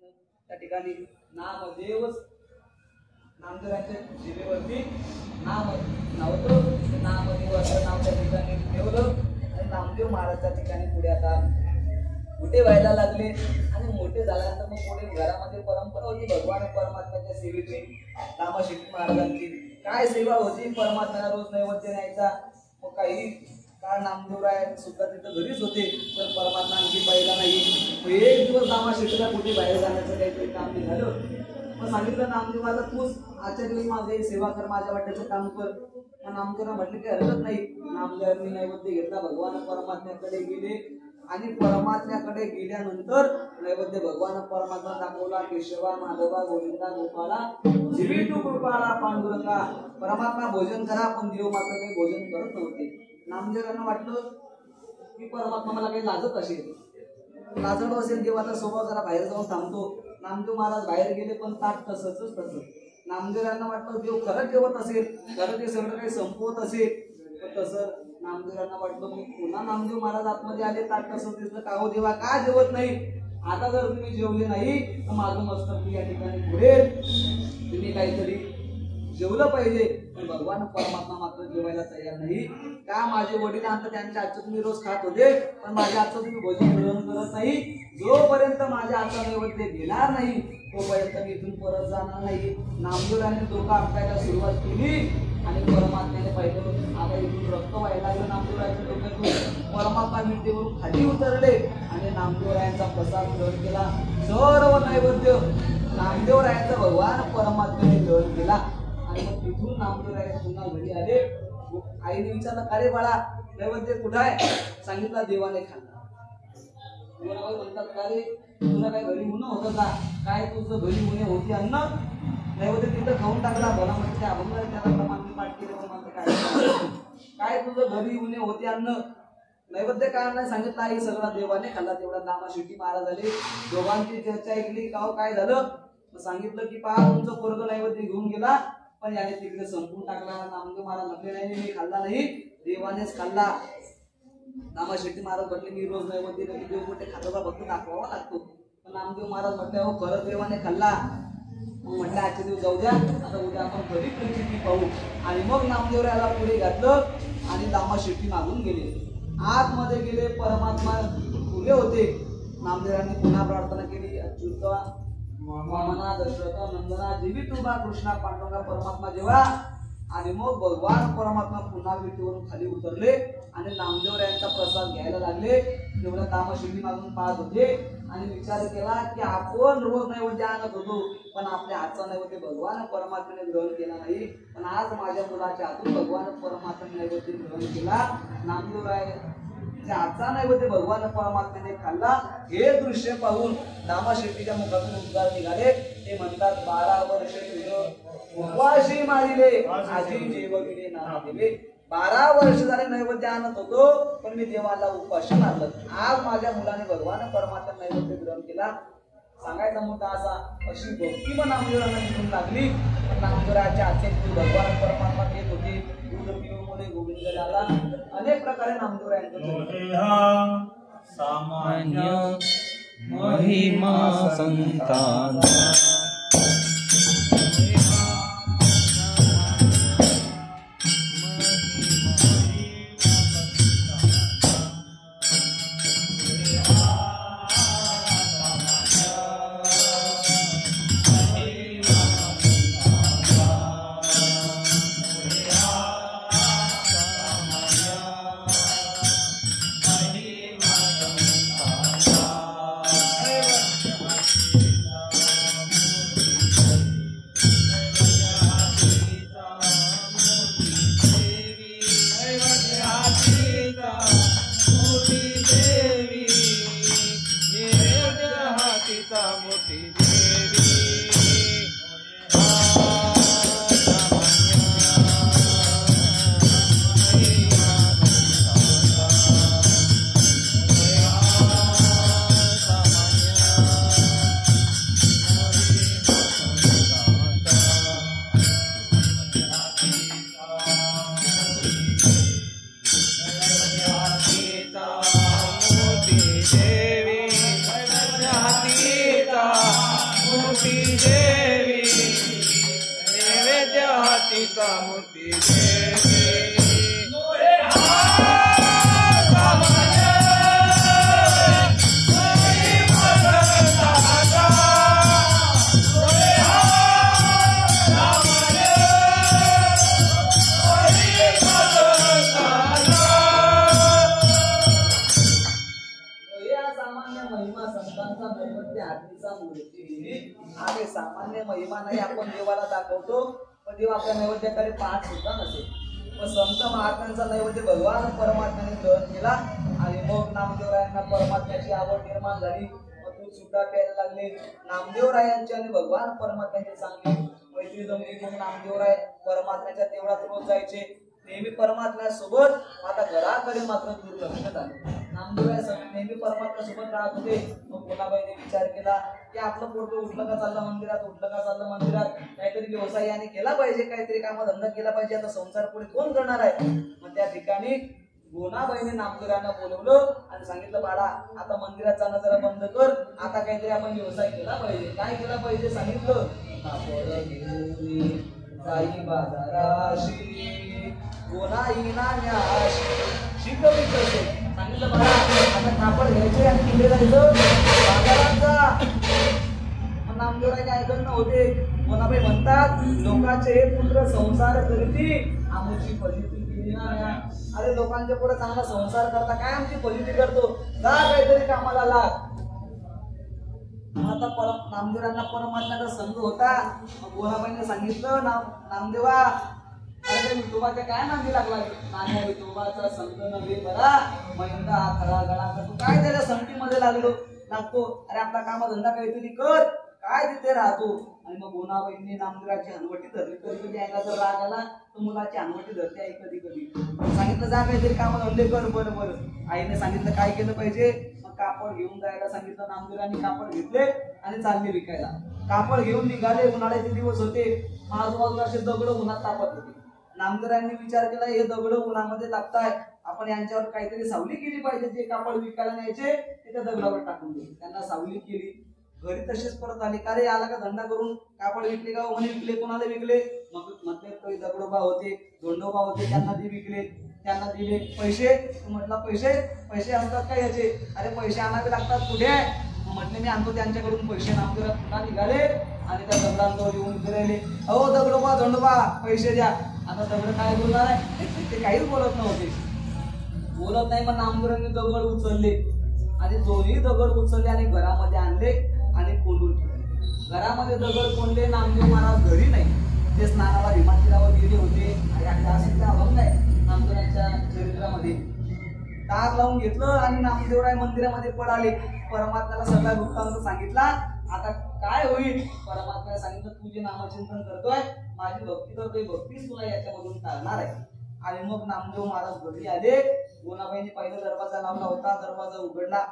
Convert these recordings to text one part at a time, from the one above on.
त्या ठिकाणी नामदेवच नामदेवाच्या जिभेवरती नाम नव्हतं, नामदेव असं नाव त्या ठिकाणी ठेवलं आणि नामदेव महाराज त्या ठिकाणी पुढे आता मोठे व्हायला लागले आणि मोठे झाल्यानंतर मग पुढे घरामध्ये परंपरा होती भगवान परमात्म्याच्या सेवेची. दामाशेट्टी महाराजांची काय सेवा होती, परमात्म्याला रोज नैवेद्य न्यायचा. मग काही काळ नामदेवराय सुद्धा तिथं घरीच होते, पण परमात्मा आणखी पाहिला नाही. एक दिवस दामाशेट्टीला कुठे बाहेर जाण्याचं काहीतरी काम निघालं. मग सांगितलं नामदेवाला, तूच आजच्या दिवस माझी सेवा कर, माझ्या वाट्याचं काम कर. मग नामदेवला म्हटलं की हरकत नाही. नामदेवांनी नैवेद्य घेतला, भगवान परमात्म्याकडे गेले आणि परमात्म्याकडे गेल्यानंतर नैवेद्य भगवान परमात्मा दाखवला. केशवा माधवा गोविंदा गोपाळा जीवितू कृपाळा पांडुरंगा. परमात्मा भोजन करा, पण देव मात्र काही भोजन करत नव्हते. नामदेवांना वाटलं की परमात्मा मला काही लाजत असेल, लाजत असेल, देवाचा स्वभाव जरा बाहेर जाऊन थांबतो. नामदेव महाराज बाहेर गेले, पण ताट तसंच तसं. नामदेवांना वाटलं देव खरं जेवत असेल, खरं ते सगळं काही संपवत असेल. पण तसं नामदेवांना वाटलं. मग पुन्हा नामदेव महाराज आतमध्ये आले, ताट तसं दिसलं. का हो देवा, का जेवत नाही? आता जर तुम्ही जेवले नाही तर माझं मस्तक या ठिकाणी पुढेल, तुम्ही काहीतरी जेवलं पाहिजे. पण भगवान परमात्मा मात्र जेवायला तयार नाही. का माझे वडील आता त्यांच्या आजचं तुम्ही रोज खात होते, पण माझ्या आजचं तुम्ही भोजन ग्रहण करत नाही. जोपर्यंत माझ्या आजचा नैवेद्य घेणार नाही तोपर्यंत मी इथून परत जाणार नाही. नामदेवाने डोका आपटायला सुरुवात केली आणि परमात्म्याने पाहिलं आता इथून रक्त व्हायला लागलं नामदेवरायांच्या डोक्यातून. परमात्मा विटेवरून खाली उतरले आणि नामदेवरायांचा प्रसाद ग्रहण केला. सर्व नैवेद्य नामदेवरायांचा भगवान परमात्म्याने ग्रहण केला. आणि मग तिथून नामदेवराय पुन्हा घरी आले. आईने विचारलं, अरे बाळा नैवेद्य कुठं आहे? सांगितलं देवाने खाल्ला. म्हणतात का रे, तुला काय घरी उन्ह होतं का? काय तुझं घरी उन्हे होती अन्न? नैवेद्य तिथं खाऊन टाकला. भला म्हणजे अभंग त्याला प्रमाण पाठ केलं. काय तुझं घरी उन्हे होते अन्न? नैवेद्य काय नाही सांगितलं. आई सगळा देवाने खाल्ला. तेवढा दामाशेट्टी महाराज आले, दोघांची चर्चा ऐकली. काव काय झालं? सांगितलं की पहा, तुमचं पोरग नैवेद्य घेऊन गेला, पण याने तिकडे संपून टाकला. नामदेव महाराज म्हटले नाही, मी खाल्ला नाही, देवानेच खाल्ला. दामाशेट्टी महाराज म्हटले मी रोज नैवेद्य देव कुठे खातो का, फक्त दाखवावा लागतो. पण नामदेव महाराज म्हटले हो खरं देवाने खाल्ला. मग म्हटलं आजचे दिवस जाऊ द्या, आता उद्या आपण घरी परिस्थिती पाहू. आणि मग नामदेवरायाला पुढे घातलं आणि दामाशेट्टी मागून गेले. आतमध्ये गेले, परमात्मा उभे होते. नामदेवरायांनी पुन्हा प्रार्थना केली, अच्युता वामना दशरथा नंदना जीवितुबा कृष्णा पांडुरंगा परमात्मा जेव्हा. आणि मग भगवान परमात्मा पुन्हा विटेवरून खाली उतरले आणि नामदेवरायांचा प्रसाद घ्यायला लागले. तेवढ्या दामाशेट्टी मागून पाहत होते आणि विचार केला की आपण रोज नैवेद्य आणत होतो, पण आपल्या हातचा नैवेद्य भगवान परमात्म्याने ग्रहण केला नाही. पण आज माझ्या मुलाच्या हातून भगवान परमात्म्याने नैवेद्य ग्रहण केला. नामदेवराय हातचा नैवेद्य भगवान परमात्म्याने खाल्ला. हे दृश्य पाहून दामाशेट्टीच्या मुखातून उद्गार निघाले. ते म्हणतात 12 वर्ष उपवासी मारिले आजी जेवविले ना दिले. 12 वर्ष झाले नैवेद्य आणत होतो, पण मी देवाला उपाशी मारलं. आज माझ्या मुलाने भगवान परमात्मा नैवेद्य ग्रहण केला. सांगायचा मुद्दा असा, अशी भक्ती पण नामदेवरायांना निघून लागली. पण नामदेवरायाच्या हातचे भगवान परमात्मा देत होते. दूध पिऊमुळे गोविंद झाला. अनेक प्रकारे नामदेवरायांचं सामान्य महिमा संतान देवी, मूर्ती देवी नैवेद्य हातीचा मूर्ती देवी सामान्य महिमा नाही आपण देवाला दाखवतो पण देव आपल्या नैवेद्याकडे पाहत सुद्धा नसेल. पण संत महात्म्यांचा नैवेद्य भगवान परमात्म्याने ग्रहण केला आणि मग नामदेवरायांना परमात्म्याची आवड निर्माण झाली. मग दूध सुद्धा प्यायला लागले. नामदेवरायांची आणि भगवान परमात्म्याची चांगली मैत्री जमली. मग नामदेवराय परमात्म्याच्या देवळात रोज जायचे. नेहमी परमात्म्यासोबत. आता घराकडे मात्र दुर्लक्ष झाले. नामदेवराय नेहमी परमात्म्यासोबत राहत होते. मग कोणाबाईने विचार केला की आपलं पोरगं उठलं का चाललं मंदिरात, उठलं का चाललं मंदिरात, काहीतरी व्यवसाय याने केला पाहिजे, काहीतरी कामधंदा केला पाहिजे. आता संसार पुढे कोण करणार आहे. मग त्या ठिकाणी गोनाबाईने नामदेवरायांना बोलवलं आणि सांगितलं बाळा आता मंदिरात जाणं जरा बंद कर, आता काहीतरी आपण व्यवसाय केला पाहिजे. काय केला पाहिजे सांगितलं. जाई बाजाराशी गोनाई नाण्याशी शिकवी कसे सांगितलं बाळा आता कापड घ्यायचे आणि पुढे जायचं बाजारात जा. नामदेवराय काय ऐकत नव्हते. गोनाबाई म्हणतात लोकांचे हे पुत्र संसार करती आमची फजिती केली ना. अरे लोकांच्या पुढे चांगला संसार करता काय आमची फजिती करतो, जा काहीतरी कामाला लाग. आता नामदेवरांना परमात्म्याचा संघ होता. मग गोनाबाईने सांगितलं नामदेवा अरे विठोबाच्या काय नांदी लागला. नाण्या विठोबाचा संघ नव्हे बरा महिंदा खरा गळा तू काय त्याच्या संगतीमध्ये लागतो. अरे आपला कामधंदा काहीतरी कर, काय तिथे राहतो. आणि मग गोनाबाईंनी नामदेवराची हनवटी धरली. कधी कधी आईला जर राग आला तर मुलाची हनवटी धरते आई कधी कधी. सांगितलं जा काहीतरी कामधंदे कर. बरं बरं आईने सांगितलं काय केलं पाहिजे. मग कापड घेऊन जायला सांगितलं. नामदेवरांनी कापड घेतले आणि चालले विकायला. कापड घेऊन निघाले. उन्हाळ्याचे दिवस होते. आजूबाजूला असे दगड उन्हात तापत होते. नामदेवरांनी विचार केला हे दगड उन्हामध्ये तापताय, आपण यांच्यावर काहीतरी सावली केली पाहिजे. जे कापड विकायला न्यायचे ते त्या दगडावर टाकून दिले. त्यांना सावली केली. घरी तसेच परत आले. का रे आला का धंदा करून कापड विकले का म्हणे विकले. कोणाला विकले. मग म्हटले दगडोबा होते, धोंडोबा होते, त्यांना ते विकले. त्यांना दिले पैसे. म्हटलं पैसे आणतात का याचे. अरे पैसे आणावे लागतात. कुठे आहे. म्हटले मी आणतो त्यांच्याकडून पैसे. नामदेवराय पुन्हा निघाले आणि त्या दगडांवर येऊन उभे राहिले. अहो दगडोबा धोंडोबा पैसे द्या. आता दगड काय बोलणार आहे. ते काहीच बोलत नव्हते. बोलत नाही. मग नामदेवरांनी दगड उचलले आणि दोन्ही दगड उचलले आणि घरामध्ये आणले आणि कोंडून ठेवले. घरामध्ये दगड कोंडले. नामदेव महाराज घरी नाही, ते स्नानाला भीमातीरावर गेले होते. आणि असे अभंग आहे नामदेवरांच्या चरित्रामध्ये. दार लावून घेतलं आणि नामदेवराय मंदिरामध्ये पळाले. परमात्म्याला सगळा वृत्तांत सांगितला. आता काय होईल. परमात्म्याला सांगितलं तू जे नामचिंतन करतोय, माझी भक्ती करतोय, भक्तीच तुला याच्यामधून टाळणार आहे. आणि मग नामदेव महाराज घरी आले. गोनाबाईंनी पहिला दरवाजा लावला होता. दरवाजा उघडला.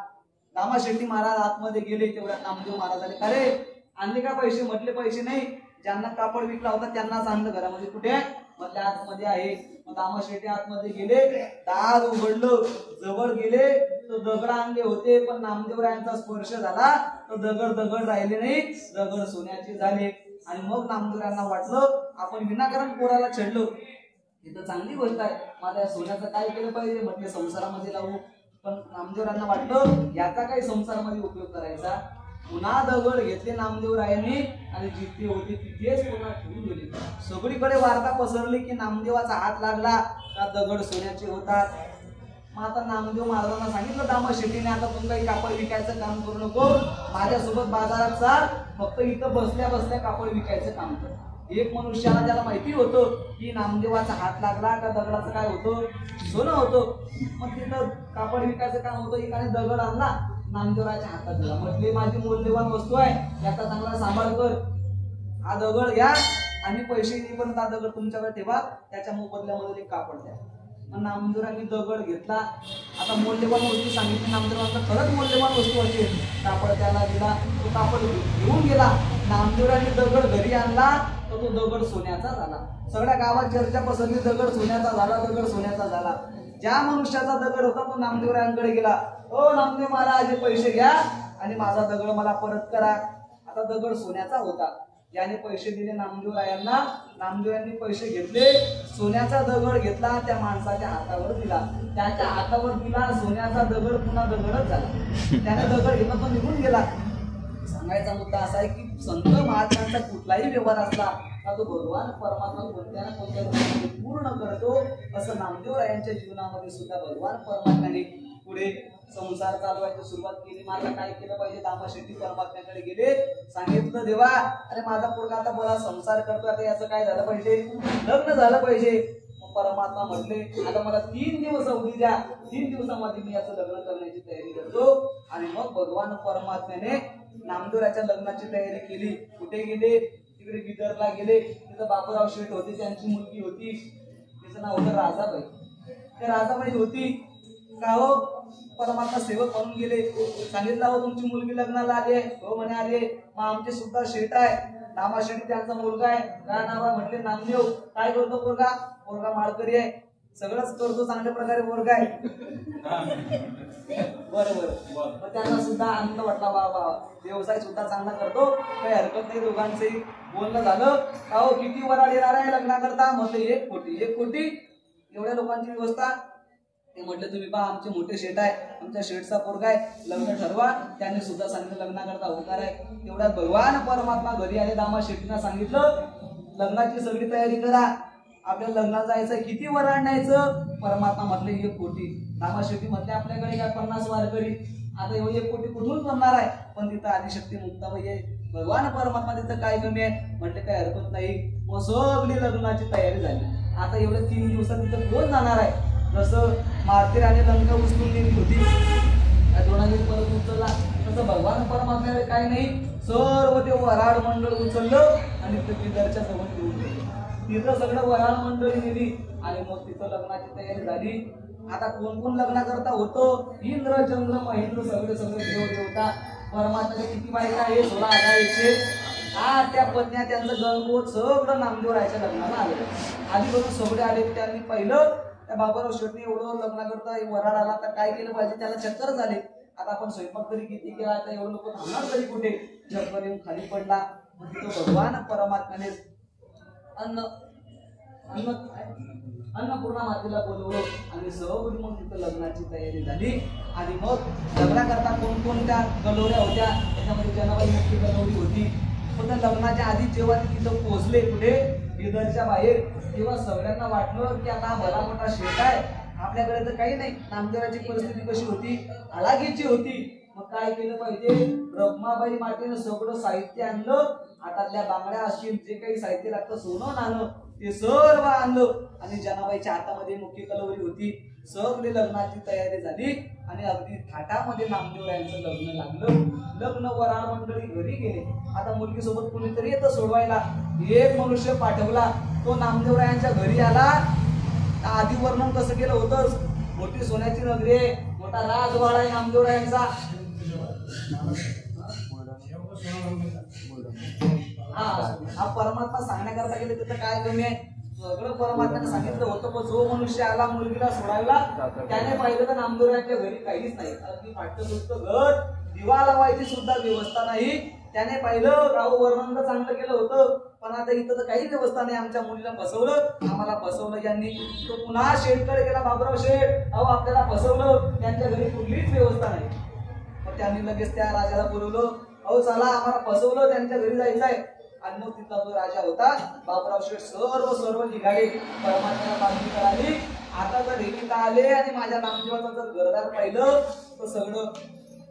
दामाशेट्टी महाराज आतमध्ये गेले. तेवढ्यात नामदेव महाराज आले. अरे आणले का पैसे. म्हटले पैसे नाही, ज्यांना कापड विकला होता त्यांनाच आणलं. घरामध्ये कुठे. म्हटले आतमध्ये आहे. मग दामाशेट्टी आतमध्ये गेले. दार उघडलं. जवळ गेले तर दगड आणले होते. पण नामदेवरायांचा स्पर्श झाला तर दगड राहिले नाही, दगड सोन्याचे झाले. आणि मग नामदेवरायांना वाटलं आपण विनाकारण पोराला छेडलो, ही तर चांगली गोष्ट आहे, माझ्या सोन्याचं काय केलं पाहिजे. म्हटले संसारामध्ये लावू. पण नामदेवरायांना वाटलं याचा काही संसारामध्ये उपयोग करायचा. पुन्हा दगड घेतले नामदेवरायांनी आणि जिथे होते तिथेच पुन्हा ठेवून दिले. सगळीकडे वार्ता पसरली की नामदेवाचा हात लागला का दगड सोन्याचे होतात. मग आता नामदेव महाराजांना सांगितलं दामाशेट्टीने आता तू काही कापड विकायचं काम करू नको, माझ्यासोबत बाजारात चाल, फक्त इथं बसल्या बसल्या कापड विकायचं काम कर. एक मनुष्याला ज्याला माहिती होतं की नामदेवाचा हात लागला का दगडाचं काय होतं, सोनं होतं. मग तिथं कापड विकायचं काम होतं. एकाने दगड आणला नामदेवराच्या हातात दिला. म्हटले माझी मौल्यवान वस्तू आहे, याचा चांगला सांभाळ कर. हा दगड घ्या आणि पैसे येईपर्यंत हा दगड तुमच्याकडे ठेवा, त्याच्या मोबदल्यामध्ये एक कापड द्या. मग नामदेवरांनी दगड घेतला. आता मौल्यवान वस्तू सांगितली. नामदेवरांचा खरंच मौल्यवान वस्तू असेल. कापड त्याला दिला. तो कापड घेऊन गेला. नामदेवरांनी दगड घरी आणला तर तो दगड सोन्याचा झाला. सगळ्या गावात चर्चा पसरली, दगड सोन्याचा झाला, दगड सोन्याचा झाला. ज्या मनुष्याचा दगड होता तो नामदेवरायांकडे गेला. ओ नामदेव महाराज पैसे घ्या आणि माझा दगड मला परत करा. आता आता दगड सोन्याचा होता. याने पैसे दिले नामदेवरायांना, नामदेवरायांनी पैसे घेतले, सोन्याचा दगड घेतला, त्या माणसाच्या हातावर दिला, त्याच्या हातावर दिला, सोन्याचा दगड पुन्हा दगडच झाला. त्याने दगड घेतला, तो निघून गेला. सांगायचा मुद्दा असा आहे की संत महात्म्यांचा कुठलाही व्यवहार असला का तो भगवान परमात्मा कोणत्या ना कोणत्या रूपाने पूर्ण करतो. असं नामदेवरायांच्या जीवनामध्ये सुद्धा भगवान परमात्म्याने पुढे संसार चालवायची सुरुवात केली. मला काय केलं पाहिजे, दामाशेट्टी परमात्म्याकडे गेले, सांगितलं देवा अरे माझा पोरगा आता मला संसार करतो, आता याचं काय झालं पाहिजे, लग्न झालं पाहिजे. मग परमात्मा म्हटले आता मला 3 दिवस अवधी द्या, 3 दिवसामध्ये मी याचं लग्न करण्याची तयारी करतो. आणि मग भगवान परमात्म्याने नामदेवराच्या लग्नाची तयारी केली. कुठे गेले, तिकडे बिदरला गेले. तिथं बापूराव शेठ होते, त्यांची मुलगी होती, तिचं नाव होतं राजाबाई. त्या राजाबाई होती का हो, परमात्मा सेवक म्हणून गेले, सांगितलं हो तुमची मुलगी लग्नाला आली आहे. हो म्हणे आले. मग आमचे सुद्धा शेठ आहे, नामा शेट्टी त्यांचा मुलगा आहे. काय नाव आहे, म्हटले नामदेव. काय करतो पोरगा, पोरगा माळकरी आहे, सगळंच करतो, चांगल्या प्रकारे पोरगा आहे. बरोबर. मग त्यांना सुद्धा आनंद वाटला, बाबा व्यवसाय सुद्धा चांगला करतो, काही हरकत नाही. दोघांचंही बोलणं झालं. अहो किती वराड येणार आहे लग्नाकरता, म्हटलं 1 कोटी. 1 कोटी एवढ्या लोकांची व्यवस्था. ते म्हटले तुम्ही पहा आमचे मोठे शेठ आहे, आमच्या शेठचा पोरगा आहे, लग्न ठरवा. त्यांनी सुद्धा सांगितलं लग्नाकरता होणार आहे. तेवढ्यात भगवान परमात्मा घरी आले. दामा शेट्टींना सांगितलं लग्नाची सगळी तयारी करा, आपल्याला लग्नात जायचंय, किती वराड न्यायचं. परमात्मा म्हटले 1 कोटी. दामा शेट्टी म्हटले आपल्याकडे काय 50 वारकरी, आता एवढे 1 कोटी कुठून करणार आहे. पण तिथं आदिशक्ती मुक्ताबाई आहे, भगवान परमात्मा तिथं काय कमी आहे. म्हटले काय हरकत नाही. मग सगळी लग्नाची तयारी झाली. आता एवढ्या 3 दिवसात तिथं कोण जाणार आहे. जसं मार्तिराने लंका उचलून गेली होती, द्रोणाने परत उचलला, तसं भगवान परमात्म्याने काही नाही, सर्व ते वराड मंडळ उचललं आणि ते बिदरच्या जवळ घेऊन गेले. तिथं सगळं वराड मंडळी गेली आणि मग तिथं लग्नाची तयारी झाली. आता कोण कोण लग्न करता होतो, इंद्र चंद्र महेंद्र सगळे देव देवता. परमात्म्याने किती बायका आहे, 16,100. त्या पत्न्या त्यांचं गणगोत सगळं नामदेवरायच्या लग्नाला आले. आधी बघून सगळे आले. त्यांनी पहिलं त्या बाबाराव शेट्टी एवढं लग्न करता वराड आला, तर काय केलं पाहिजे, त्याला चक्कर झाले. आता आपण स्वयंपाक तरी किती केला, आता एवढं लोक थांबणार तरी कुठे, चक्कर येऊन खाली पडला. तो भगवान परमात्म्याने अन्नपूर्णा मातेला बोलवलं आणि सगळी मग तिथं लग्नाची तयारी झाली. आणि मग लग्नाकरता कोणकोणत्या गलोऱ्या होत्या, त्याच्यामध्ये जनाबाई मुख्य गलोरी होती. पण त्या लग्नाच्या आधी जेव्हा ते तिथं पोहोचले कुठे, बिदरच्या बाहेर, तेव्हा सगळ्यांना वाटलं की आता भला मोठा शेठ आहे, आपल्याकडे तर काही नाही. नामदेवाची परिस्थिती कशी होती, हलाखीची होती. मग काय केलं पाहिजे, रखमाबाई मातेनं सगळं साहित्य आणलं, हातातल्या बांगड्या असतील, जे काही साहित्य लागतं, सोनं नाणं, ते सर्व आणलं. आणि जनाबाईच्या हातामध्ये मुख्य कलवरी होती. सगळे लग्नाची तयारी झाली आणि अगदी थाटामध्ये नामदेवरायांचं लग्न लागलं. लग्न वराड मंडळी घरी गेले. आता मुलगी सोबत कोणीतरी येतं सोडवायला. एक मनुष्य पाठवला, तो नामदेवरायांच्या घरी आला. आधी वर्णन कसं केलं होतं, मोठी सोन्याची नगरी आहे, मोठा राजवाडा आहे नामदेवरायांचा. हा परमात्मा सांगण्याकरता गेले, तिथं काय कमी आहे, सगळं परमात्म्याने सांगितलं होतं. पण जो मनुष्य आला मुलगीला सोडायला, त्याने पाहिलं तर नामदेवरायांच्या घरी काहीच नाही. अगदी फाटतं घर, दिवा लावायची सुद्धा व्यवस्था नाही. त्याने पाहिलं, राहू वर्णन तर चांगलं केलं होतं, पण आता इथं तर काही व्यवस्था नाही. आमच्या मुलीला फसवलं, आम्हाला फसवलं यांनी. तो पुन्हा शेठकडे गेला, बाबूराव शेठ अहो आपल्याला फसवलं, त्यांच्या घरी कुठलीच व्यवस्था नाही. मग त्यांनी लगेच त्या राजाला बोलवलं, अहो चला आम्हाला फसवलं, त्यांच्या घरी जायचं आहे. आणि मग तिथला जो राजा होता बाबूराव शेठ सर्व निघाले. परमात्म्याला बातमी कळाली, आता जर हे आले आणि माझ्या नामदेवाचं जर घरदार पाहिलं तर सगळं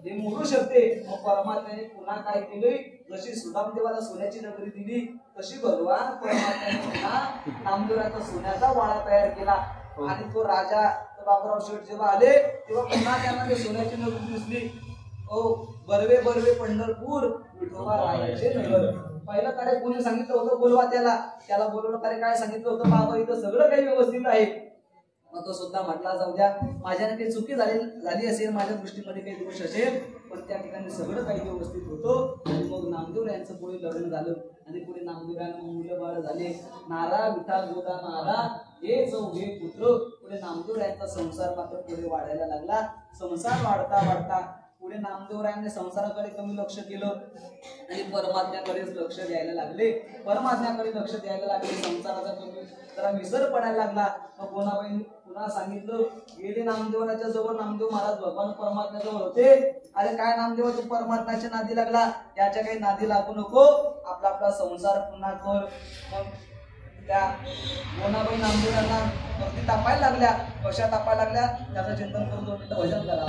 हे मोडू शकते. मग परमात्म्याने पुन्हा काय केले, जशी सुदामदेवाला सोन्याची नगरी दिली, तशी भगवान परमात्म्याने पुन्हा नामदेवाचा सोन्याचा वाडा तयार केला. आणि तो राजा बाबूराव शेठ जेव्हा आले तेव्हा पुन्हा त्यांना ते सोन्याची नगरी दिसली. ओ बर्वे बर्वे पंढरपूर विठोबा रायाचे नगर. पहिलं कार्य कोणी सांगितलं होतं, बोलवा त्याला बोलवलं. कार्य काय सांगितलं होतं, बाबा इथं सगळं काही व्यवस्थित आहे. मग तो सुद्धा म्हटला, जाऊ द्या, माझ्याने काही चुकी झाली असेल, माझ्या दृष्टीमध्ये काही दोष असेल, पण त्या ठिकाणी सगळं काही व्यवस्थित होतं. आणि मग नामदेव यांचं पुढे लग्न झालं आणि पुढे नामदेवरायांना मुलं बाळ झाले. नारा विठा गोदा नारा हे चौघे पुत्र. पुढे नामदेव यांचा संसार मात्र पुढे वाढायला लागला. संसार वाढता वाढता पुढे नामदेवरायांनी संसाराकडे कमी लक्ष केलं आणि परमात्म्याकडेच लक्ष द्यायला लागले. परमात्म्याकडे लक्ष द्यायला लागले, संसाराचा कमी जरा विसर पडायला लागला. मग कोणाबाई पुन्हा सांगितलं, गेले नामदेवराच्या जवळ. नामदेव महाराज भगवान परमात्म्याजवळ होते. अरे काय नामदेव, तू परमात्म्याच्या नादी लागला, याच्या काही नादी लागू नको, आपला आपला संसार पुन्हा कर. मग त्या कोणाबाई नामदेवांना वरती तापायला लागल्या. कशा तापायला लागल्या त्याचं चिंतन करून 2 मिनिटं भजन करा.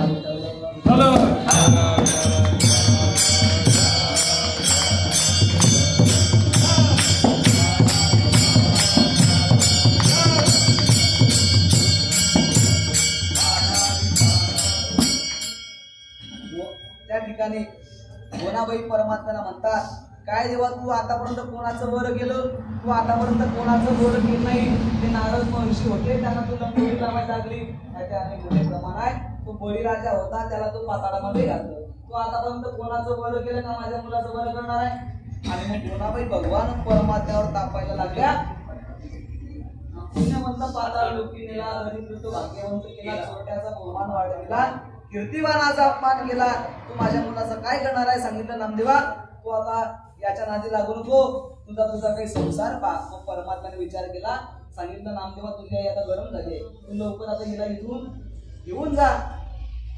त्या ठिकाणी कोणाबाई परमात्म्याला म्हणतात, काय देवा तू आतापर्यंत कोणाचं बरं केलं, तू आतापर्यंत कोणाचं बरं केलं नाही. ते नारद महर्षी होते, त्यांना तुला बळी लावायला लागली. त्याचे अनेक मोठे प्रमाण आहे. तो बळीराजा होता, त्याला तो पाताळामध्ये घातलं. तू आतापर्यंत कोणाचं बरं केलं का माझ्या मुलाचं बरं करणार आहे. आणि मग कोणाबाई भगवान परमात्म्यावर तापायला लागल्या. पुण्यवंत पाताळ लोकी नेला, हरिकृत भाग्यवंत केला, छोट्याचा बहुमान वाढविला, कीर्तिवानाचा अपमान केला. तू माझ्या मुलाचं काय करणार आहे. सांगितलं नामदेवा, तू आता याच्या नादी लागू नको, तुझा काही संसार पहा. मग परमात्म्याने विचार केला, सांगितलं नामदेवा तुझी आई आता गरम झाली, तू लवकर आता हिला इथून घेऊन जा.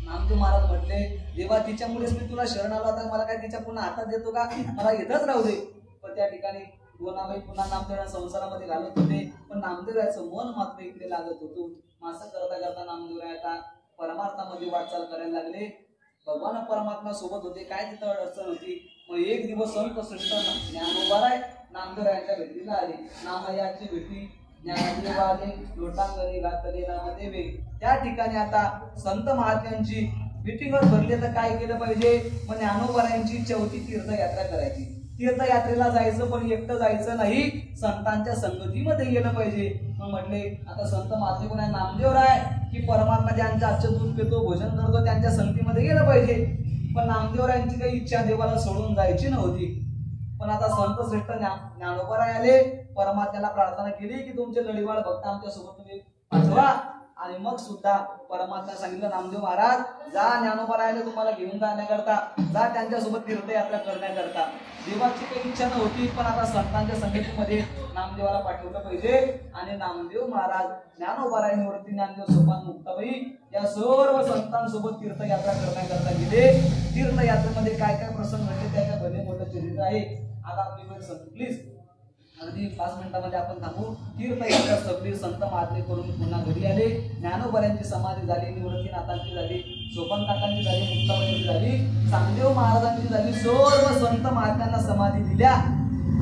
नामदेव महाराज म्हटले, देवा तिच्यामुळेच मी तुला शरण आलो, आता मला काय तिच्या पुन्हा हातात देतो का, मला इथंच राहू दे. पण त्या ठिकाणी गोनाबाई पुन्हा नामदेवाला संसारामध्ये घालत होते. पण नामदेवाचं मन मात्र इकडे लागत होतो. असं करता करता नामदेवराय आता परमार्थामध्ये वाटचाल करायला लागले. भगवान परमात्मा सोबत होते, काय तिथं अडचण होती. मग एक दिवस संत श्रेष्ठ ज्ञानोबाराय नामदेवरायांच्या भेटीला आले. नामयाची भेटी ज्ञानदेव आले, लोटांगणे घातले नामदेवे. त्या ठिकाणी आता संत महात्म्यांची मिटिंगवर भरले तर काय केलं पाहिजे. मग ज्ञानोबारायांची 4थी तीर्थयात्रा करायची. तीर्थयात्रेला जायचं, पण एकटं जायचं नाही, संतांच्या संगतीमध्ये गेलं पाहिजे. मग म्हटले आता संत महात्मे कोण आहे, नामदेवराय की परमात्मा ज्यांच्या आजचं दूध पितो, भोजन करतो, त्यांच्या संगतीमध्ये गेलं पाहिजे. पण नामदेवरायांची काही इच्छा देवाला सोडून जायची नव्हती. पण आता संत श्रेष्ठ ज्ञानोबाराय आले, परमात्म्याला प्रार्थना केली की तुमचे लढीवाळ भक्त आमच्या सोबत तुम्ही पाठवा. आणि मग सुद्धा परमात्मा सांगितलं, नामदेव महाराज जा, ज्ञानोबारायला तुम्हाला घेऊन जाण्याकरता जा, त्यांच्यासोबत तीर्थयात्रा करण्याकरता. देवाची काही इच्छा नव्हती, पण आता संतांच्या संगतीमध्ये नामदेवाला पाठवलं पाहिजे. आणि नामदेव महाराज ज्ञानोबारायांवरती ज्ञानदेव सोपान मुक्ताबाई या सर्व संतांसोबत तीर्थयात्रा करण्याकरता गेले. तीर्थयात्रेमध्ये काय काय प्रसंग घडले त्याच्या भले मोठं चरित्र आहे. आता आपली वेळ संपली, प्लीज अगदी 5 मिनिटांमध्ये आपण थांबू. तीर्थयात्रा सगळी संत महात्मे करून पुन्हा घरी आले. ज्ञानोबारायांची समाधी झाली, निवृत्तीनाथांची झाली, सोपान काकांची झाली, मुक्ताबाईंची झाली, चांगदेव महाराजांची झाली. सर्व संत महात्म्यांना समाधी दिल्या.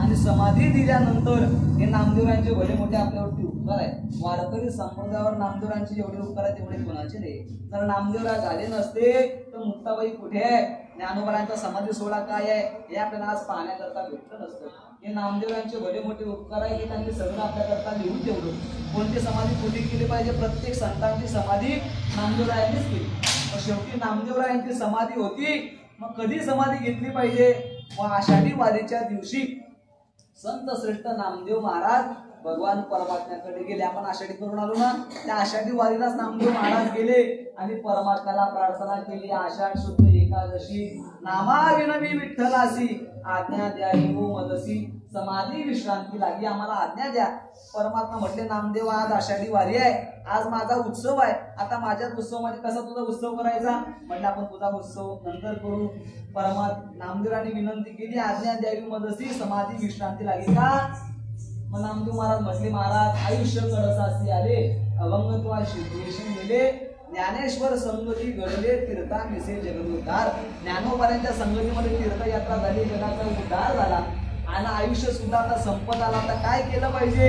आणि समाधी दिल्यानंतर हे नामदेवरायांचे भले मोठे आपल्यावरती उपकार आहे. वारकरी संप्रदायावर नामदेवरायांचे जेवढे उपकार आहेत तेवढे कोणाचे नाही. जर नामदेवराय झाले नसते तर मुक्ताबाई कुठे आहे, ज्ञानोबारायांचा समाधी सोहळा काय आहे हे आपल्याला आज पाहण्याकरता भेटलं नसतं. हे नामदेवरायांचे भले मोठे उपकार आहे की त्यांनी सगळं आपल्याकरता लिहून ठेवलं. कोणती समाधी कुठे केली पाहिजे, प्रत्येक संतांची समाधी नामदेवरायांनीच केली. मग शेवटी नामदेवरायांची समाधी होती. मग कधी समाधी घेतली पाहिजे, व आषाढी वारीच्या दिवशी संत श्रेष्ठ नामदेव महाराज भगवान परमात्म्याकडे गेले. आपण आषाढी करून आलो ना, त्या आषाढी वारीलाच नामदेव महाराज गेले आणि परमात्म्याला प्रार्थना केली. आषाढ शुद्ध एकादशी नामाविनवी विठ्ठलासी आज्ञा द्यावी हो मदसी, समाधी विश्रांती लागी आम्हाला आज्ञा द्या. परमात्मा म्हटले, नामदेव आज आषाढी वारी आहे, आज माझा उत्सव आहे. आता माझ्या उत्सवामध्ये कसा तुझा उत्सव करायचा. म्हटलं आपण तुझा उत्सव नंतर करू. नामदेवांनी विनंती केली, आज्ञा द्यावी मदसी, समाधी विश्रांती लागी का. मग नामदेव महाराज म्हटले, महाराज आयुष्य कडसासी आले, अभंगत्वा शिवदेशन गेले, ज्ञानेश्वर संगती घडले, तीर्था मिसे जगदोद्धार. ज्ञानोबारायांच्या संगतीमध्ये तीर्थयात्रा झाली, जगाचा उद्धार झाला. आणि आयुष्य सुद्धा आता संपत आला. आता काय केलं पाहिजे.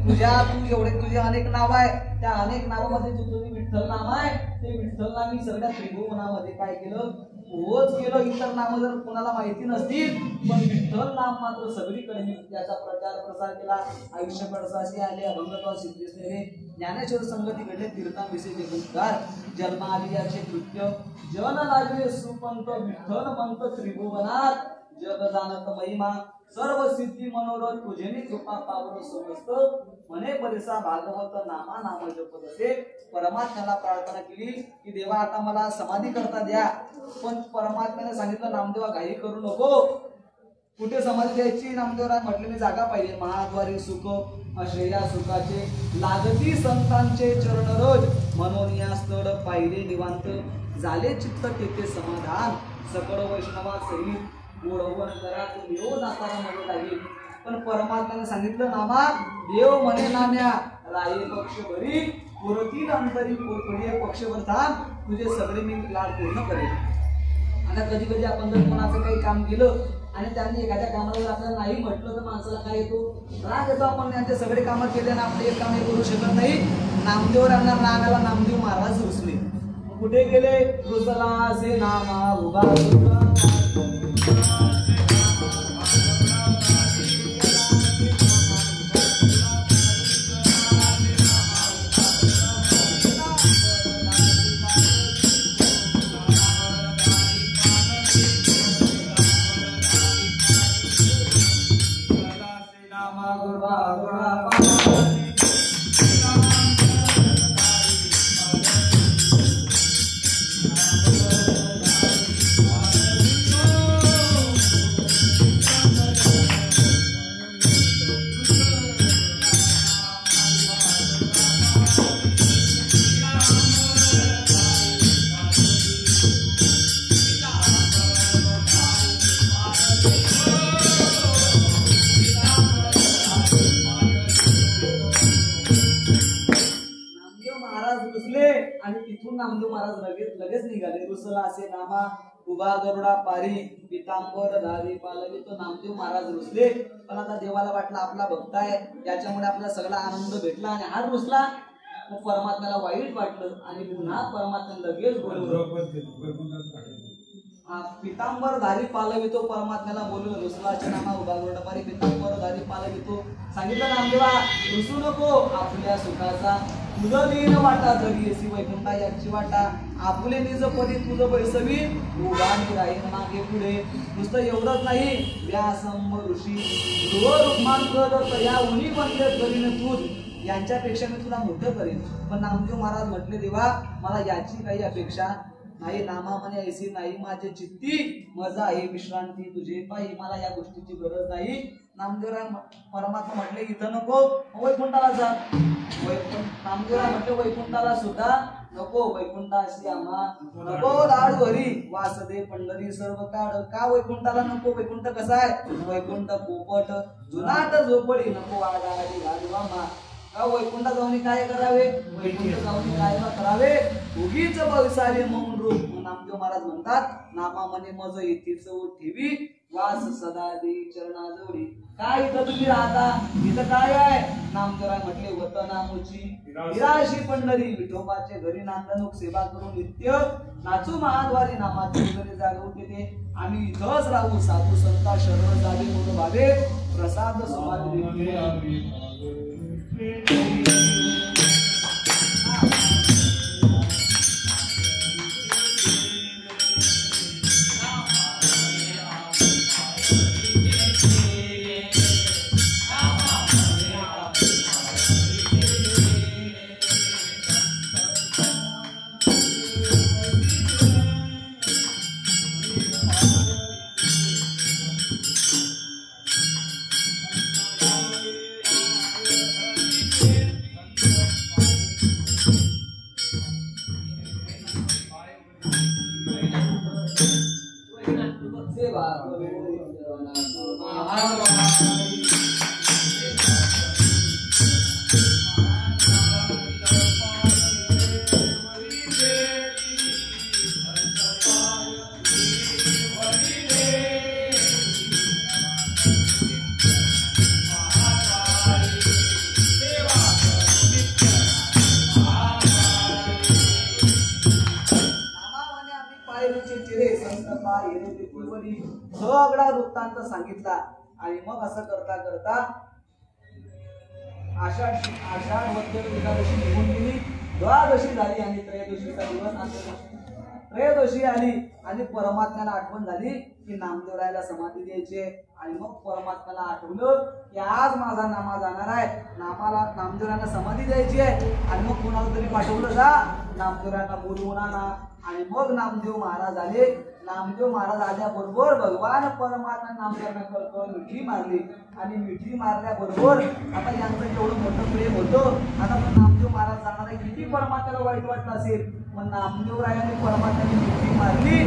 तू एवढे तुझे अनेक नाव आहे, त्या अनेक नावामध्ये तुझं विठ्ठल नाम आहे, ते विठ्ठल नाम मी सगळ्या त्रिभुवनामध्ये काय केलं, होच केलं. इतर नाम जर कोणाला माहिती नसतील, पण विठ्ठल नाम मात्र सगळीकडे मी त्याचा प्रचार प्रसार केला. आयुष्य कडसासी आले, अभंगत्वा सिद्धेश नेले, ज्ञानेश्वर संगती घडले, तीर्थांविषयी जगदोद्धार. जन्म आली याचे कृत्य जन लागले सुपंत, विठ्ठल मंत त्रिभुवनात, जग जाणत महिमा सर्व सिद्धी मनोरथ तुझेनी कृपा पावर समस्त म्हणे परिसा भागवत नामा नाम जपत असे परमात्म्याला प्रार्थना केली की देवा आता मला समाधी करता द्या. पण परमात्म्याने सांगितलं नामदेवा घाई करू नको. कुठे समाधी द्यायची? नामदेवराय म्हटले मी जागा पाहिजे. महाद्वारी सुख अश्रया सुखाचे लागती संतांचे चरण रोज म्हणून या स्थळ पाहिले निवांत झाले चित्त तेथे समाधान सकळ वैष्णवा सहित ओढवण करा तू येऊ जाताना मध्ये लागेल. पण परमात्म्याने सांगितलं नामा देव म्हणे नाम्या राये पक्ष भरी पुरतील अंतरी पुढे पक्षभर थांब तुझे सगळे मी लाड पूर्ण करेल. आता कधी कधी आपण जर कोणाचं काही काम केलं आणि त्यांनी एखाद्या कामाला जर आपल्याला नाही म्हटलं तर माणसाला काय येतो? राग येतो. आपण त्यांचे सगळे कामं केले ना आपले एक काम हे करू शकत नाही. नामदेवरांना राग आला. नामदेव महाराज रुसले. कुठे गेले? रुसला से नामा उभा नामदेव महाराज लगेच निघाले. रुसला असे नामा उभा गरुडा पारी पितांबर धारी पालवी. तो नामदेव महाराज रुसले. पण आता देवाला वाटलं आपला भक्त आहे याच्यामुळे आपल्याला सगळा आनंद भेटला आणि हा रुसला. मग परमात्म्याला वाईट वाटलं आणि पुन्हा परमात्म्याने लगेच बोलवलं. पितांबर धारी पालवितो परमात्म्याला बोलवलं. रुसलाचे नामा उभा गरुडा पारी पितांबर धारी पालवितो. सांगितलं नामदेवा रुसू नको. आपल्या सुखाचा तुझं दिन वाटा जरी येसी वैकुंठा याची वाटा आपले निज पदी तुझं बैसवी उभा राहील मागे पुढे. नुसतं एवढंच नाही व्यासंब ऋषी ध्रुव रुक्मांकद या उनी बनले करीन तूच यांच्यापेक्षा मी तुला मोठं करेन. पण नामदेव महाराज म्हटले देवा मला याची काही अपेक्षा नाही. नामा म्हणे ऐसी नाही माझे चित्ती मजा आहे विश्रांती तुझे पायी. मला या गोष्टीची गरज नाही. नामदेवराय परमात्मा म्हटले इथं नको वैकुंठाला जा. नामदेवराय म्हटले वैकुंठाला सुद्धा नको. वैकुंठाशी आम्हा नको लाडू हरी वासदे पंढरी सर्व काढ. का वैकुंठाला नको? वैकुंठ कसा आहे? वैकुंठ पोपट जुनाट झोपडी नको आडाआडी घालवा मा. का वैकुंठ जाऊन काय करावे? वैकुंठ जाऊन काय करावे? उगीच भविसारी म्हणून रूप. नामदेव महाराज म्हणतात नामा म्हणे मज येथीच ठेवी वास सदा दे चरणा जोडी. काय इथं तुम्ही राहता? इथं काय आहे? नामदेवराय म्हटले वतनामुची निराशी पंढरी विठोबाचे घरी नांदणूक सेवा करून नित्य नाचू महाद्वारी नामाची घरी जागा उठते. आम्ही इथंच राहू साधू संता शरण जावे म्हणून भावे प्रसाद समाधी. सगळा वृत्तांत सांगितला. आणि मग असं करता करता आषाढ मध्य एकादशी निघून गेली. द्वादशी झाली आणि त्रयोदशीचा दिवस त्रयोदशी आली आणि परमात्म्याला आठवण झाली की नामदेवरायाला समाधी द्यायची आहे. आणि मग परमात्म्याला आठवलं की आज माझा नामा जाणार आहे, नामदेवरायांना समाधी द्यायची आहे. आणि मग कोणाला तरी पाठवलं जा नामदेवरायांना बोलवून आणा. आणि मग नामदेव महाराज आले. नामदेव महाराज आल्याबरोबर भगवान परमात्मा नामदेवांना कळतो मिठी मारली. आणि मिठी मारल्याबरोबर आता यांचं जेवढं मोठं प्रेम होतं, आता पण नामदेव महाराज जाणार आहे, किती परमात्म्याला वाईट वाटलं असेल. मग नामदेव रायाने परमात्म्याने मिठी मारली.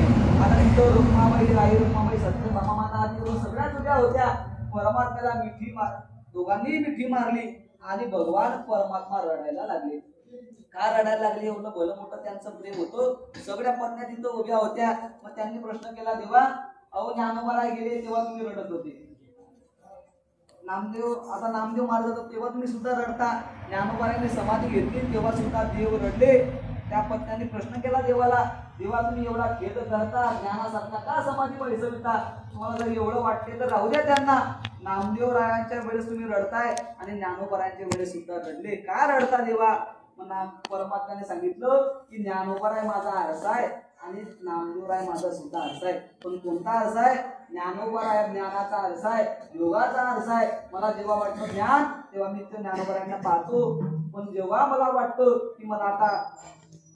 आता तिथं रुक्माबाई, राई रुक्माबाई, सत्यभामा माता आदी सगळ्याच उद्या होत्या. परमात्म्याला दोघांनी मिठी मारली आणि भगवान परमात्मा रडायला लागले. का रडायला लागले? एवढं भलं मोठं त्यांचं प्रेम होतं. सगळ्या पत्न्या तिथं उभ्या होत्या. मग त्यांनी प्रश्न केला, देवा अहो ज्ञानोबा गेले तेव्हा तुम्ही रडत होते. नामदेव महाराज तेव्हा तुम्ही सुद्धा रडता. ज्ञानोबाने समाधी घेतली तेव्हा सुद्धा देव रडले. त्या पत्न्यांनी प्रश्न केला देवाला, देवा तुम्ही एवढा खेद करता, ज्ञानासारखा का समाधी पैसविता? तुम्हाला जर एवढं वाटते तर राहू द्या त्यांना. नामदेव रायांच्या वेळेस तुम्ही रडताय आणि ज्ञानोबरायांच्या वेळेस सुद्धा रडले. का रडता देवा? परमात्म्याने सांगितलं की ज्ञानोबराय माझा आरसा आहे आणि नामदेवराय माझा सुद्धा आरसा आहे. पण कोणता आरसा आहे? ज्ञानोबराय ज्ञानाचा आरसा आहे, योगाचा आरसा आहे. मला जेव्हा वाटतं ज्ञान तेव्हा मी ते ज्ञानोबरायांना पाहतो. पण जेव्हा मला वाटतं की मला आता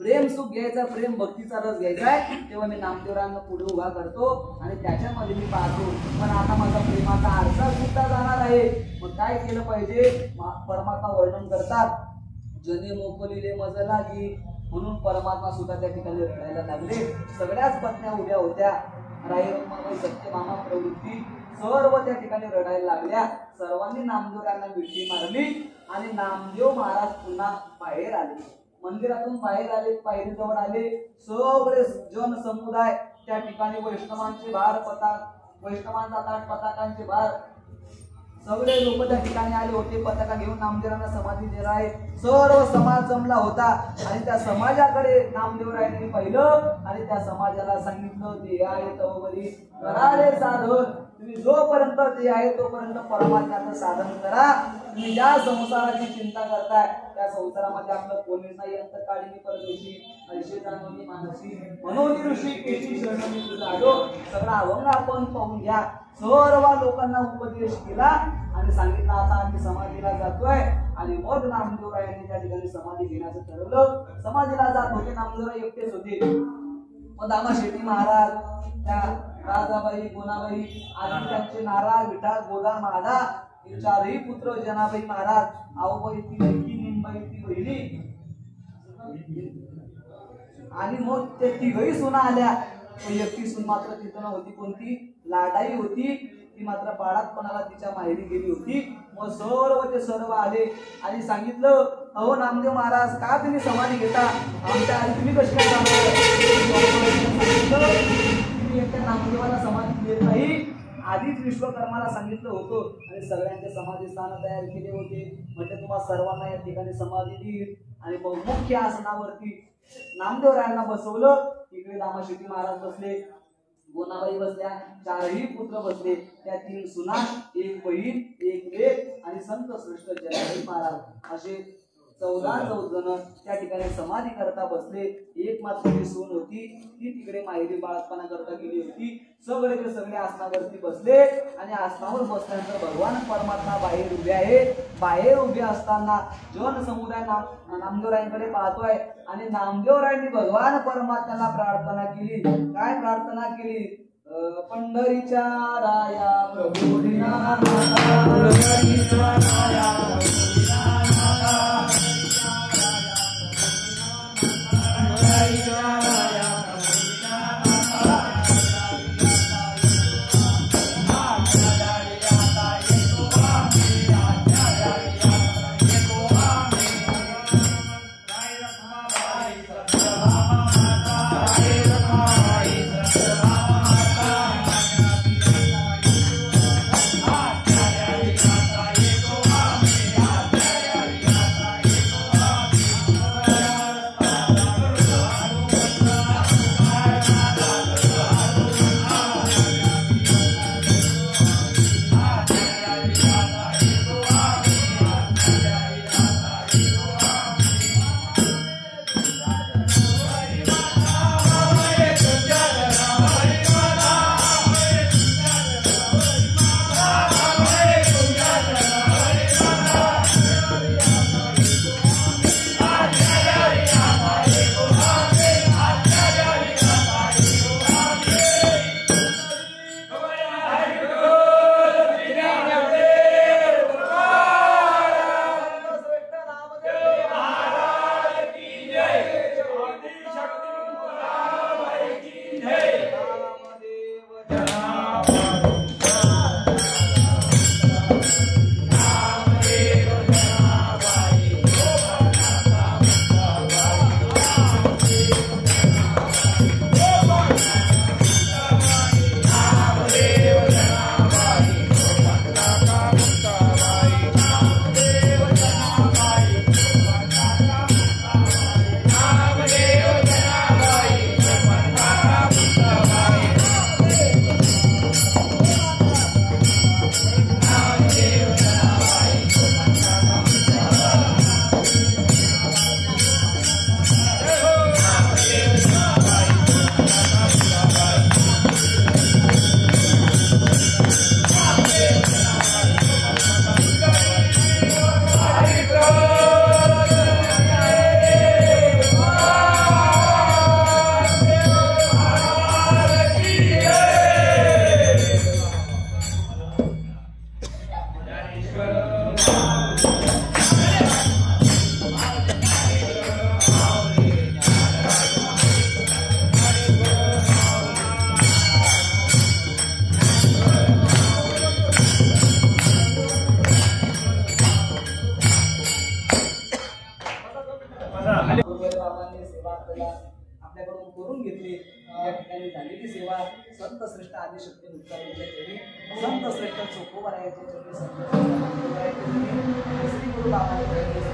प्रेम सुख घ्यायचा, प्रेम भक्तीचा रस घ्यायचा आहे, तेव्हा मी नामदेवरायांना पुढे उभा करतो आणि त्याच्यामध्ये मी पाहतो. पण आता माझा प्रेमाचा आरसा सुद्धा जाणार आहे. मग काय केलं पाहिजे? परमात्मा वर्णन करतात, जने मोकलिले मज लागी. म्हणून परमात्मा सुद्धा त्या ठिकाणी रडायला लागले. सगळ्याच पत्न्या उभ्या होत्या. राई रुक्माबाई, सत्यभामा प्रवृत्ती सर्व त्या ठिकाणी रडायला लागल्या. सर्वांनी नामदेवरायांना मिठी मारली आणि नामदेव महाराज पुन्हा बाहेर आले. मंदिरातून बाहेर आले, पायरीजवळ आले. सगळे जन समुदाय त्या ठिकाणी वैष्णवांचे भार वैष्णवांचा ताट पताकांचे भार सगळे लोक त्या ठिकाणी आले होते. पताका घेऊन नामदेवरायांना समाधी देणार आहे. सर्व समाज जमला होता आणि त्या समाजाकडे नामदेवरायांनी पाहिलं आणि त्या समाजाला सांगितलं, ते आहे तोवरी करारे साधन. तुम्ही जोपर्यंत ते आहे तोपर्यंत परमात्म्याचं साधन करा. तुम्ही ज्या संसाराची चिंता करताय त्या संसारामध्ये आपलं कोणीच नाही. अंतकाळी परदेशी ऐशी जाणवली मानसी म्हणून ऋषी केशी शरणमी तुझा आलो. सगळा अभंग आपण पाहून घ्या. सर्व लोकांना उपदेश केला आणि सांगितलं आता आम्ही समाधीला जातोय. आणि मग नामदेवरायांनी त्या ठिकाणी समाधी घेण्याचं ठरवलं. समाधीला जात होते नामदेवराय एकटेच होते. मग दामा शेट्टी महाराज, त्या राजाबाई, गोनाबाई आणि त्यांचे नारा, विठा, गोदा, माधा हे चारही पुत्र, जनाबाई महाराज, आऊबाई ती लडकी, निंबाई ती बहिणी आणि मग ते तिघही सुना आल्या. एकटी सून मात्र तिथं नव्हती. कोणती? लाडाई होती. ती मात्र बाळातपणाला तिच्या माहेरी गेली होती. मग सर्व आले आणि सांगितलं, अहो नामदेव महाराज का तुम्ही समाधी घेता? आमच्या आधी तुम्ही कशी काय तुम्ही एकट्या नामदेवाला समाधी देत नाही. आधीच विश्वकर्माला सांगितलं होतं आणि सगळ्यांचे समाधी स्थान तयार केले होते. म्हणजे तुम्हाला सर्वांना या ठिकाणी समाधी देईल. आणि मग मुख्य आसनावरती नामदेवरायांना बसवलं. इकडे दामाशेट्टी महाराज बसले, गोनाबाई बसल्या, चारही पुत्र बसले. त्या 3 सुना, 1 बहीण, 1 लेक आणि संत श्रेष्ठ जनाबाई महाराज असे 14 जण त्या ठिकाणी समाधी करता बसले. एक मात्र जी सून होती ती तिकडे माहेरी बाळातपणा करता गेली होती. सगळे आसनावरती बसले आणि आसनावर बसल्यानंतर भगवान परमात्मा बाहेर उभे आहे. बाहेर उभे असताना जन समुदाय नामदेवरायांकडे पाहतोय आणि नामदेवरायांनी भगवान परमात्म्याला प्रार्थना केली. काय प्रार्थना केली? पंढरीच्या राया प्रभू करून घेतली. या ठिकाणी झालेली सेवा संत श्रेष्ठ आदिशक्ती मुक्ताबाईंच्या चरणी, संत श्रेष्ठ चोखोबारायांच्या चरणी, संत श्री गुरु बाबांच्या चरणी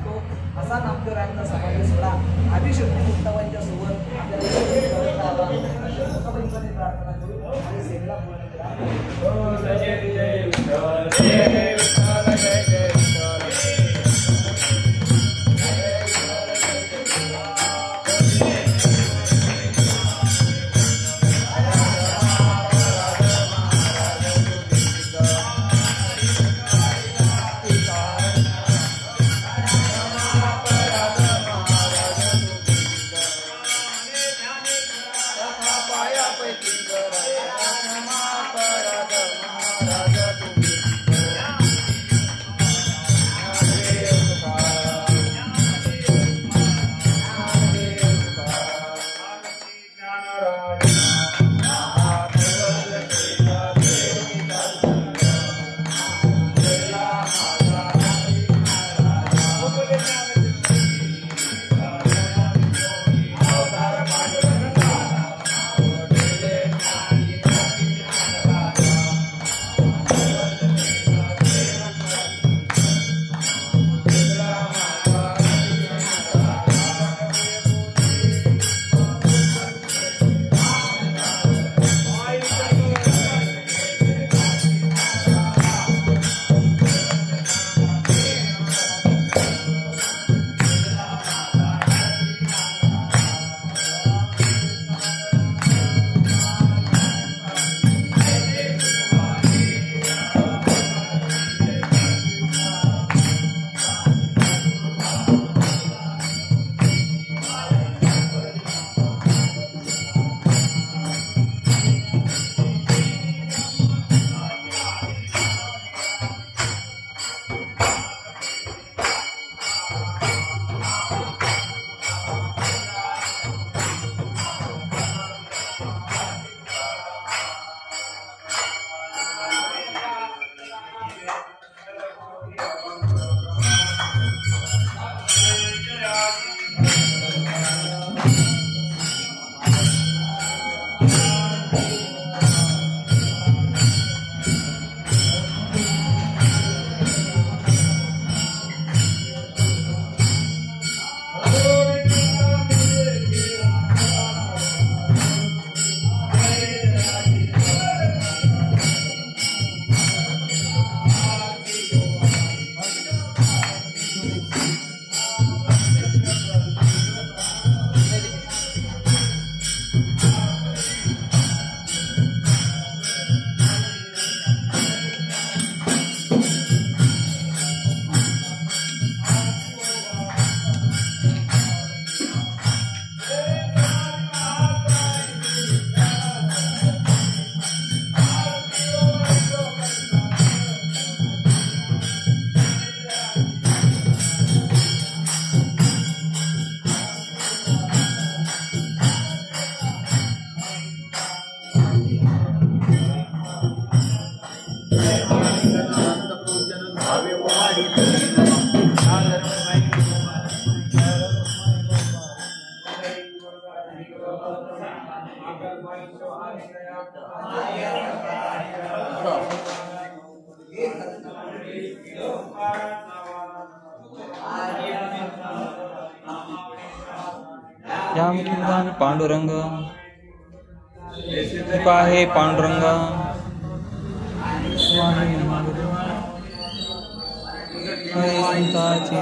तो असा नामदेवरायांचा समाधी सोहळा आदिशक्ती मुक्ताबाईंच्या सोबत आपल्याला मुक्ताबाईंसाठी प्रार्थना करू आणि सेवेला पूर्ण करा. यामिलिंगान पांडुरंग कृपा हे पांडुरंग संताची